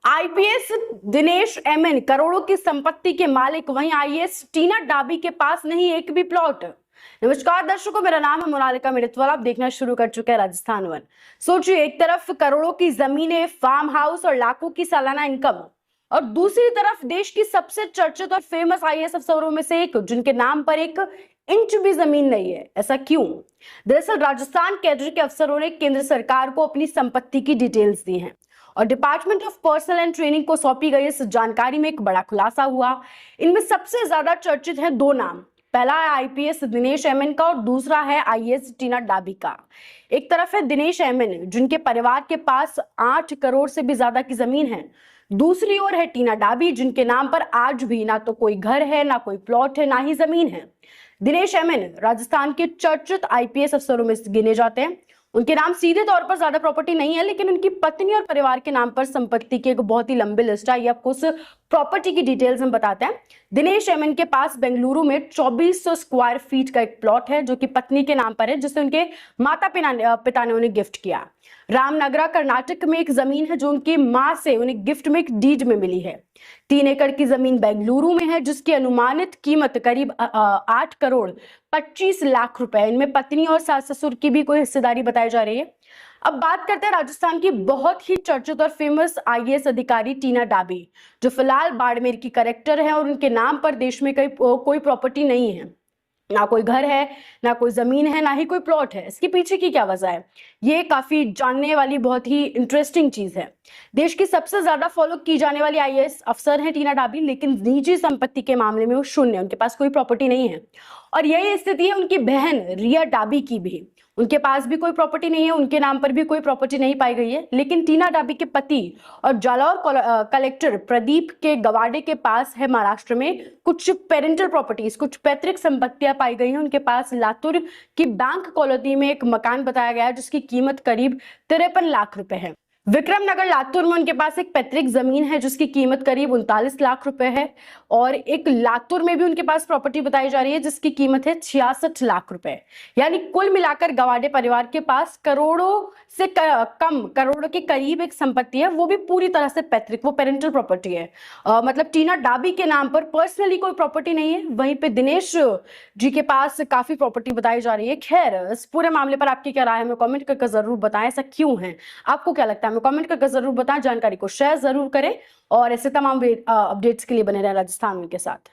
IPS Dinesh MN करोड़ों की संपत्ति के मालिक, वहीं आईएएस टीना डाबी के पास नहीं एक भी प्लॉट। नमस्कार दर्शकों, मेरा नाम है मोनालिका मिर्तवाल। आप देखना शुरू कर चुके हैं राजस्थान वन। सोचिए, एक तरफ करोड़ों की जमीनें, फार्म हाउस और लाखों की सालाना इनकम, और दूसरी तरफ देश की सबसे चर्चित और फेमस आईएएस अफसरों में से एक, जिनके नाम पर एक इंच भी जमीन नहीं है। ऐसा क्यों? दरअसल राजस्थान कैडर के अफसरों ने केंद्र सरकार को अपनी संपत्ति की डिटेल्स दी हैं और department of personal and training को सौंपी गई इस जानकारी में एक बड़ा खुलासा हुआ। इनमें सबसे ज्यादा चर्चित हैं दो नाम। पहला है आईपीएस दिनेश एमएन का और दूसरा है आईएएस टीना डाबी का। एक तरफ है दिनेश एमएन, जिनके परिवार के पास 8 करोड़ से भी ज्यादा की जमीन है। दूसरी ओर है टीना डाबी, जिनके नाम पर आज भी ना तो कोई घर है, ना कोई प्लॉट है, ना ही जमीन है। दिनेश एमएन राजस्थान के चर्चित आईपीएस अफसरों में गिने जाते हैं। उनके नाम सीधे तौर पर ज्यादा प्रॉपर्टी नहीं है, लेकिन उनकी पत्नी और परिवार के नाम पर संपत्ति की एक बहुत ही लंबी लिस्ट है। ये आपको उस प्रॉपर्टी की डिटेल्स हम बताते हैं। दिनेश एमएन के पास बेंगलुरु में 2400 स्क्वायर फीट का एक प्लॉट है, जो कि पत्नी के नाम पर है, जिसे उनके माता पिता ने उन्हें गिफ्ट किया। रामनगरा कर्नाटक में एक जमीन है, जो उनकी मां से उन्हें गिफ्ट में एक डीड में मिली है। 3 एकड़ की जमीन बेंगलुरु में है, जिसकी अनुमानित कीमत करीब 8 करोड़ 25 लाख रुपए। इनमें पत्नी और सास ससुर की भी कोई हिस्सेदारी बताई जा रही है। अब बात करते हैं राजस्थान की बहुत ही चर्चित और फेमस आईएएस अधिकारी टीना डाबी, जो फिलहाल बाड़मेर की कलेक्टर है, और उनके नाम पर देश में कोई प्रॉपर्टी नहीं है। ना कोई घर है, ना कोई जमीन है, ना ही कोई प्लॉट है। इसके पीछे की क्या वजह है? ये काफी जानने वाली बहुत ही इंटरेस्टिंग चीज है। देश की सबसे ज्यादा फॉलो की जाने वाली आईएएस अफसर है टीना डाबी, लेकिन निजी संपत्ति के मामले में वो शून्य, उनके पास कोई प्रॉपर्टी नहीं है। और यही स्थिति है उनकी बहन रिया डाबी की भी। उनके पास भी कोई प्रॉपर्टी नहीं है, उनके नाम पर भी कोई प्रॉपर्टी नहीं पाई गई है। लेकिन टीना डाबी के पति और जालौर कलेक्टर प्रदीप के गवाडे के पास है महाराष्ट्र में कुछ पेरेंटल प्रॉपर्टीज, कुछ पैतृक संपत्तियां पाई गई हैं। उनके पास लातूर की बैंक कॉलोनी में एक मकान बताया गया है, जिसकी कीमत करीब 53 लाख रुपए है। विक्रमनगर लातूर में उनके पास एक पैतृक जमीन है, जिसकी कीमत करीब 39 लाख रुपए है। और एक लातूर में भी उनके पास प्रॉपर्टी बताई जा रही है, जिसकी कीमत है 66 लाख रुपए। यानी कुल मिलाकर गवाडे परिवार के पास करोड़ों से कम, करोड़ों के करीब एक संपत्ति है, वो भी पूरी तरह से पैतृक, वो पेरेंटल प्रॉपर्टी है। मतलब टीना डाबी के नाम पर पर्सनली कोई प्रॉपर्टी नहीं है। वहीं पे दिनेश जी के पास काफी प्रॉपर्टी बताई जा रही है। खैर, इस पूरे मामले पर आपकी क्या राय है, हमें कमेंट करके जरूर बताएं। ऐसा क्यों है, आपको क्या लगता है, कमेंट करके जरूर बताएं। जानकारी को शेयर जरूर करें और ऐसे तमाम अपडेट्स के लिए बने रहें राजस्थान के साथ।